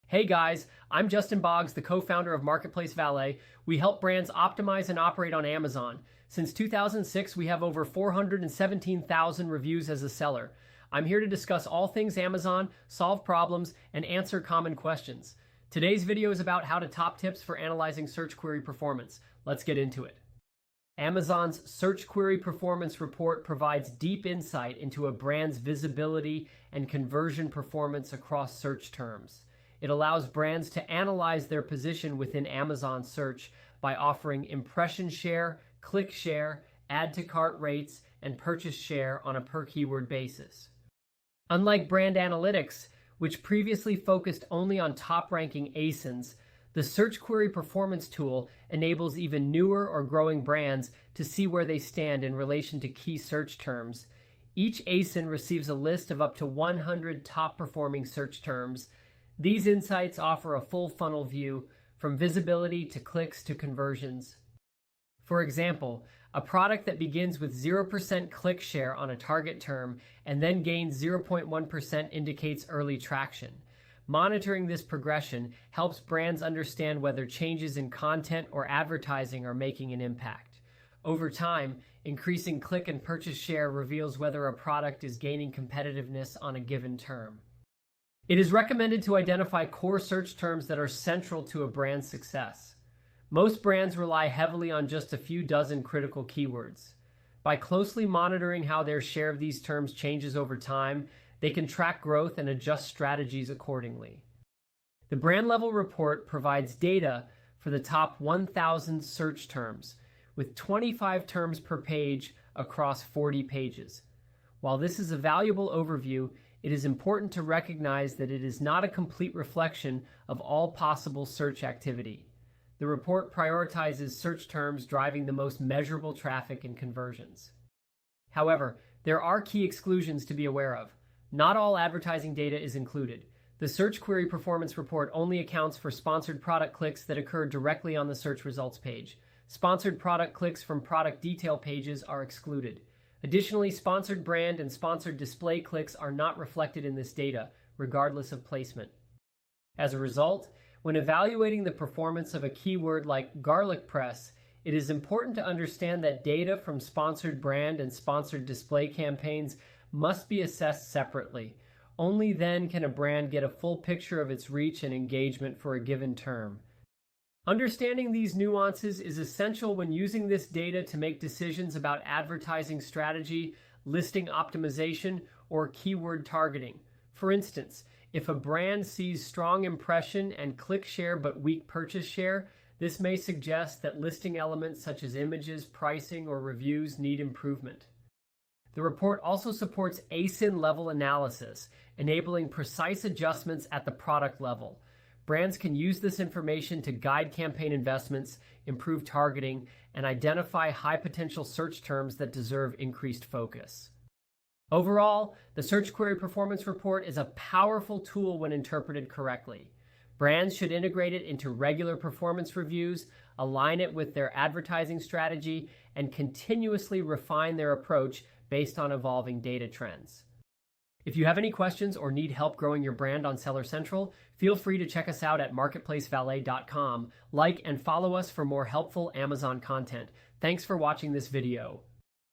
Hey guys, I'm Justin Boggs, the co-founder of Marketplace Valet. We help brands optimize and operate on Amazon. Since 2006, we have over 417,000 reviews as a seller. I'm here to discuss all things Amazon, solve problems, and answer common questions. Today's video is about how to top tips for analyzing search query performance. Let's get into it. Amazon's Search Query Performance Report provides deep insight into a brand's visibility and conversion performance across search terms. It allows brands to analyze their position within Amazon search by offering impression share, click share, add to cart rates, and purchase share on a per keyword basis. Unlike brand analytics, which previously focused only on top-ranking ASINs, the Search Query Performance tool enables even newer or growing brands to see where they stand in relation to key search terms. Each ASIN receives a list of up to 100 top-performing search terms. These insights offer a full funnel view, from visibility to clicks to conversions. For example, a product that begins with 0% click share on a target term and then gains 0.1% indicates early traction. Monitoring this progression helps brands understand whether changes in content or advertising are making an impact. Over time, increasing click and purchase share reveals whether a product is gaining competitiveness on a given term. It is recommended to identify core search terms that are central to a brand's success. Most brands rely heavily on just a few dozen critical keywords. By closely monitoring how their share of these terms changes over time, they can track growth and adjust strategies accordingly. The brand level report provides data for the top 1,000 search terms, with 25 terms per page across 40 pages. While this is a valuable overview, it is important to recognize that it is not a complete reflection of all possible search activity. The report prioritizes search terms driving the most measurable traffic and conversions. However, there are key exclusions to be aware of. Not all advertising data is included. The Search Query Performance Report only accounts for sponsored product clicks that occur directly on the search results page. Sponsored product clicks from product detail pages are excluded. Additionally, sponsored brand and sponsored display clicks are not reflected in this data, regardless of placement. As a result, when evaluating the performance of a keyword like garlic press, it is important to understand that data from sponsored brand and sponsored display campaigns must be assessed separately. Only then can a brand get a full picture of its reach and engagement for a given term. Understanding these nuances is essential when using this data to make decisions about advertising strategy, listing optimization, or keyword targeting. For instance, if a brand sees strong impression and click share but weak purchase share, this may suggest that listing elements such as images, pricing, or reviews need improvement. The report also supports ASIN level analysis, enabling precise adjustments at the product level. Brands can use this information to guide campaign investments, improve targeting, and identify high-potential search terms that deserve increased focus. Overall, the Search Query Performance Report is a powerful tool when interpreted correctly. Brands should integrate it into regular performance reviews, align it with their advertising strategy, and continuously refine their approach based on evolving data trends. If you have any questions or need help growing your brand on Seller Central, feel free to check us out at marketplacevalet.com. Like and follow us for more helpful Amazon content. Thanks for watching this video.